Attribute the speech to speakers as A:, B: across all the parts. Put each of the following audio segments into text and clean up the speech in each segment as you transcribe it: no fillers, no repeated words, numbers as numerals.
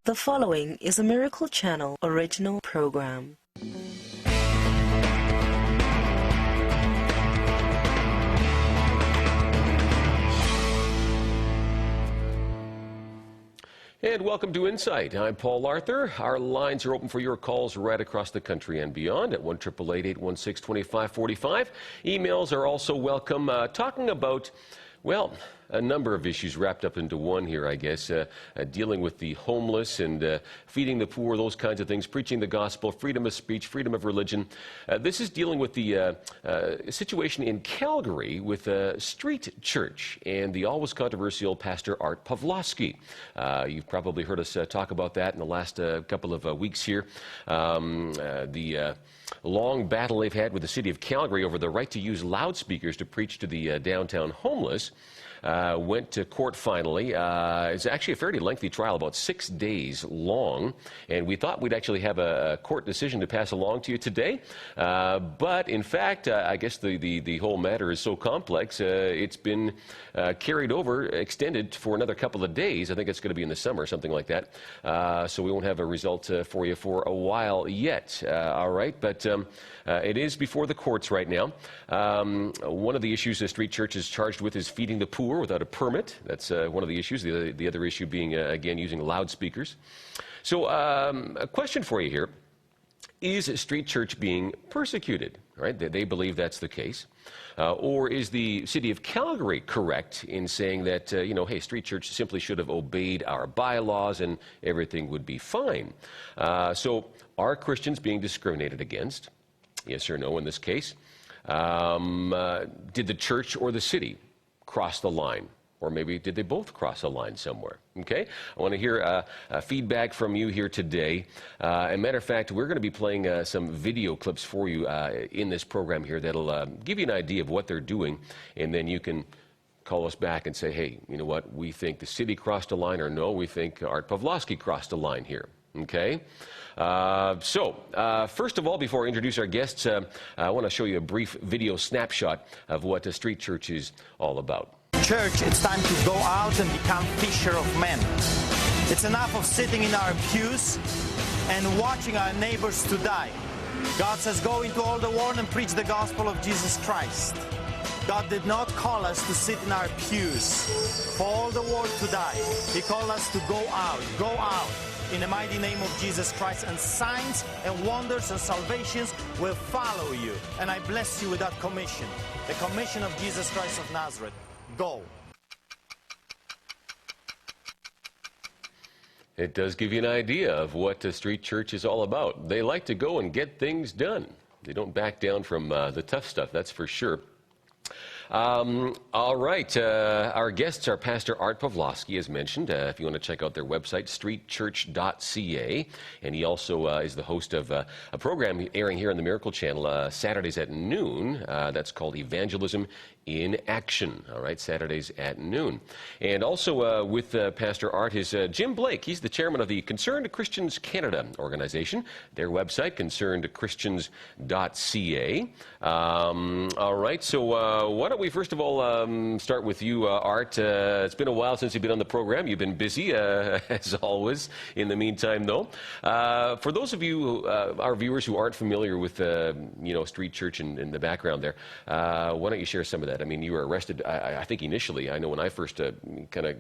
A: The following is a Miracle Channel original program.
B: And welcome to Insight. I'm Paul Arthur. Our lines are open for your calls right across the country and beyond at 1-888-816-2545. Emails are also welcome, talking about, well, a number of issues wrapped up into one here, I guess, dealing with the homeless and feeding the poor, those kinds of things, preaching the gospel, freedom of speech, freedom of religion. This is dealing with the situation in Calgary with a street church and the always controversial Pastor Art Pawlowski. You've probably heard us talk about that in the last couple of weeks here. The long battle they've had with the city of Calgary over the right to use loudspeakers to preach to the downtown homeless. Went to court finally. It's actually a fairly lengthy trial, about 6 days long, and we thought we'd actually have a court decision to pass along to you today. But in fact, I guess the whole matter is so complex, it's been carried over, extended for another couple of days. I think it's going to be in the summer, something like that. So we won't have a result for you for a while yet. All right, but it is before the courts right now. One of the issues the street church is charged with is feeding the poor without a permit. That's one of the issues. The other issue being, again, using loudspeakers. So a question for you here. Is street church being persecuted? Right? They believe that's the case. Or is the city of Calgary correct in saying that, hey, street church simply should have obeyed our bylaws and everything would be fine? So are Christians being discriminated against? Yes or no in this case? Did the church or the city cross the line? Or maybe did they both cross a line somewhere? Okay? I want to hear feedback from you here today. As a matter of fact, we're going to be playing some video clips for you in this program here that'll give you an idea of what they're doing, and then you can call us back and say, hey, you know what, we think the city crossed a line, or no, we think Art Pawlowski crossed a line here. Okay? First of all, before I introduce our guests, I want to show you a brief video snapshot of what a street church is all about.
C: Church, it's time to go out and become fisher of men. It's enough of sitting in our pews and watching our neighbors to die. God says, go into all the world and preach the gospel of Jesus Christ. God did not call us to sit in our pews for all the world to die. He called us to go out in the mighty name of Jesus Christ, and signs and wonders and salvations will follow you. And I bless you with that commission, the commission of Jesus Christ of Nazareth. Go.
B: It does give you an idea of what a street church is all about. They like to go and get things done. They don't back down from the tough stuff, that's for sure. All right, our guests are Pastor Art Pawlowski, as mentioned. If you want to check out their website, streetchurch.ca. And he also is the host of a program airing here on the Miracle Channel Saturdays at noon. That's called Evangelism in Action. All right, Saturdays at noon. And also with Pastor Art is Jim Blake. He's the chairman of the Concerned Christians Canada organization. Their website, concernedchristians.ca. All right, so why don't we first of all start with you, Art. It's been a while since you've been on the program. You've been busy, as always, in the meantime, though. For those of you, our viewers who aren't familiar with, street church and the background there, why don't you share some of that? I mean, you were arrested, I think initially, I know when I first kind of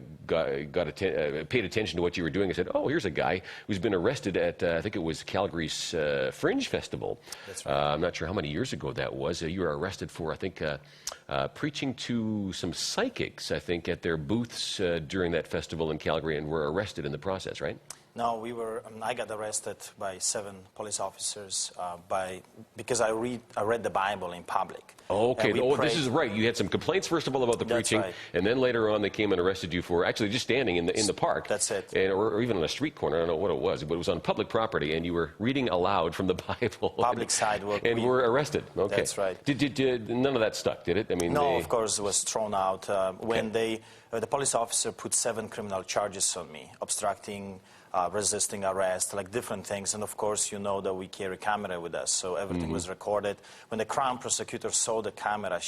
B: paid attention to what you were doing, I said, oh, here's a guy who's been arrested at, I think it was Calgary's Fringe Festival.
C: That's right.
B: I'm not sure how many years ago that was. You were arrested for, I think, preaching to some psychics, I think, at their booths during that festival in Calgary, and were arrested in the process, right?
C: No, I got arrested by 7 police officers because I read the Bible in public.
B: Oh, okay. This is right. You had some complaints, first of all, about the preaching,
C: right.
B: And then later on they came and arrested you for actually just standing in the park.
C: That's it.
B: Or even on a street corner. I don't know what it was, but it was on public property, and you were reading aloud from the Bible.
C: Public sidewalk.
B: And were arrested. Okay.
C: That's right.
B: Did none of that stuck, did it? I mean,
C: no, of course, it was thrown out. When the police officer put 7 criminal charges on me, obstructing, resisting arrest, like different things. And of course, you know that we carry camera with us, so everything was recorded. When the Crown prosecutor saw the camera,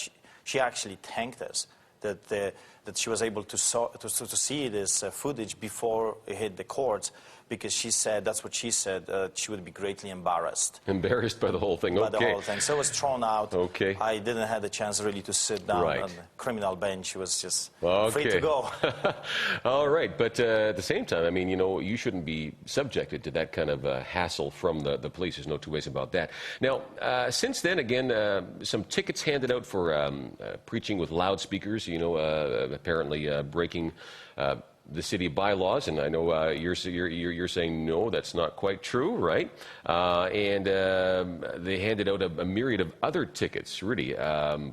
C: she actually thanked us that that she was able to see this footage before it hit the courts, because she said, that's what she said, she would be greatly embarrassed.
B: Embarrassed by the whole thing,
C: By
B: okay.
C: the whole thing. So I was thrown out.
B: Okay.
C: I didn't have the chance really to sit down
B: Right.
C: on the criminal bench. It was just
B: Okay.
C: free to go.
B: All right, but at the same time, I mean, you know, you shouldn't be subjected to that kind of hassle from the police. There's no two ways about that. Now, since then, again, some tickets handed out for preaching with loudspeakers, you know, apparently breaking the city bylaws, and I know you're saying no, that's not quite true, right? And they handed out a myriad of other tickets, really,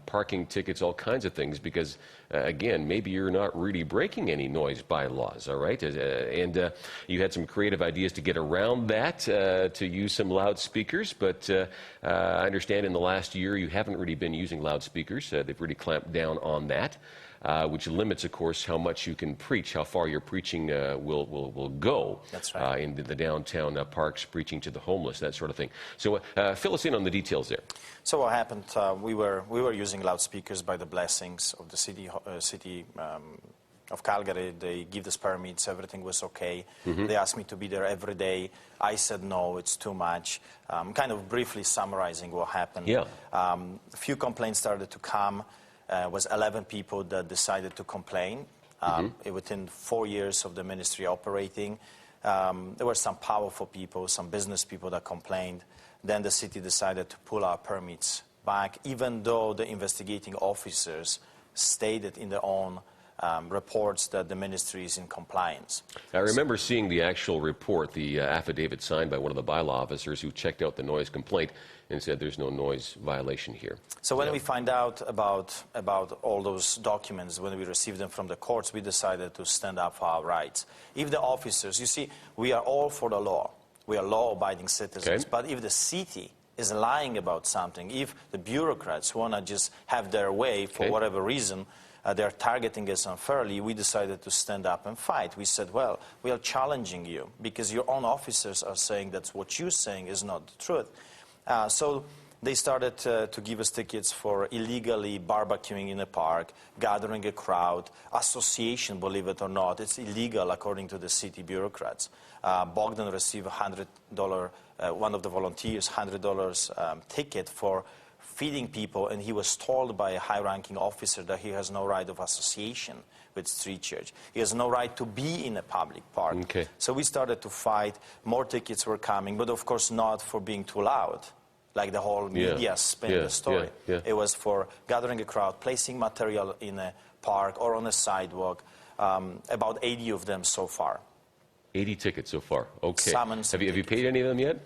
B: parking tickets, all kinds of things, because again, maybe you're not really breaking any noise bylaws, all right? And you had some creative ideas to get around that, to use some loudspeakers, but I understand in the last year you haven't really been using loudspeakers. They've really clamped down on that. Which limits, of course, how much you can preach, how far your preaching will go.
C: That's right.
B: In the downtown parks, preaching to the homeless, that sort of thing. So fill us in on the details there.
C: So what happened? We were using loudspeakers by the blessings of the city of Calgary. They give us permits. Everything was okay. They asked me to be there every day. I said no, it's too much. Kind of briefly summarizing what happened.
B: Yeah.
C: A few complaints started to come. Was 11 people that decided to complain. Within 4 years of the ministry operating, there were some powerful people, some business people that complained. Then the city decided to pull our permits back, even though the investigating officers stated in their own reports that the ministry is in compliance.
B: I remember seeing the actual report, the affidavit signed by one of the bylaw officers who checked out the noise complaint and said there's no noise violation here.
C: So when we find out about all those documents, when we received them from the courts, we decided to stand up for our rights. If the officers, you see, we are all for the law. We are law-abiding citizens.
B: Okay.
C: But if the city is lying about something, if the bureaucrats want to just have their way for whatever reason, they're targeting us unfairly, we decided to stand up and fight. We said, well, we are challenging you because your own officers are saying that what you're saying is not the truth. So they started to give us tickets for illegally barbecuing in a park, gathering a crowd, association, believe it or not. It's illegal according to the city bureaucrats. Bogdan received $100, one of the volunteers, $100 ticket for feeding people, and he was told by a high-ranking officer that he has no right of association with Street Church. He has no right to be in a public park.
B: Okay.
C: So we started to fight. More tickets were coming, but of course not for being too loud, like the whole media spin the story. It was for gathering a crowd, placing material in a park or on a sidewalk, about 80 of them so far.
B: 80 tickets so far, okay.
C: Summons
B: Have you paid any of them yet?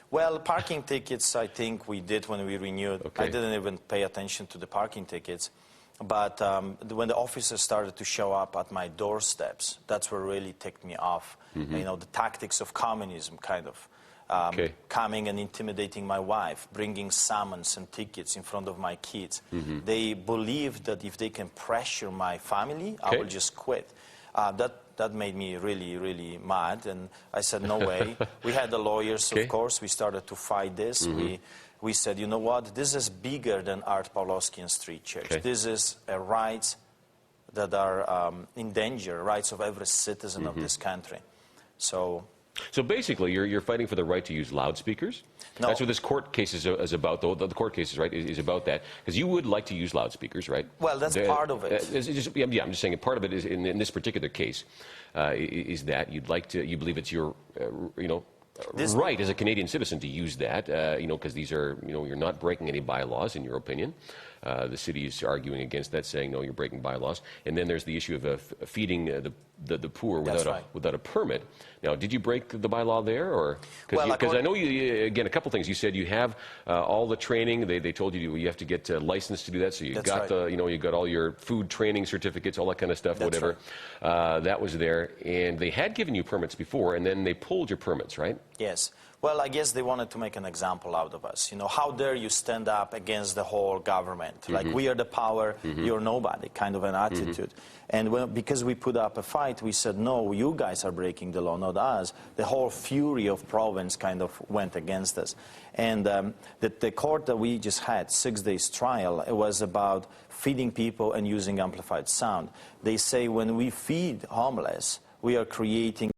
C: Well, parking tickets, I think we did when we renewed.
B: Okay.
C: I didn't even pay attention to the parking tickets. But when the officers started to show up at my doorsteps, that's what really ticked me off. You know, the tactics of communism, kind of. Coming and intimidating my wife, bringing summons and tickets in front of my kids. They believed that if they can pressure my family, I will just quit. That made me really, really mad, and I said, no way. We had the lawyers, of course. We started to fight this. We said, you know what? This is bigger than Art Pawlowski and Street Church. This is a rights that are in danger, rights of every citizen of this country. So
B: basically, you're fighting for the right to use loudspeakers?
C: No.
B: That's what this court case is about, though. The court case is about that. Because you would like to use loudspeakers, right?
C: Well, that's part of it.
B: I'm just saying part of it is, in this particular case, is that you believe it's your, right as a Canadian citizen to use that, because these are, you're not breaking any bylaws, in your opinion. The city is arguing against that, saying, no, you're breaking bylaws. And then there's the issue of feeding the poor without a permit. Now, did you break the bylaw there? Or because I know you, again, a couple things. You said you have all the training. They told you have to get licensed to do that. So you got you got all your food training certificates, all that kind of stuff, whatever. That was there. And they had given you permits before, and then they pulled your permits, right?
C: Yes. Well, I guess they wanted to make an example out of us. You know, how dare you stand up against the whole government? Like, we are the power, you're nobody, kind of an attitude. And because we put up a fight, we said, no, you guys are breaking the law, not us. The whole fury of province kind of went against us. And the court that we just had, 6 days trial, it was about feeding people and using amplified sound. They say when we feed homeless, we are creating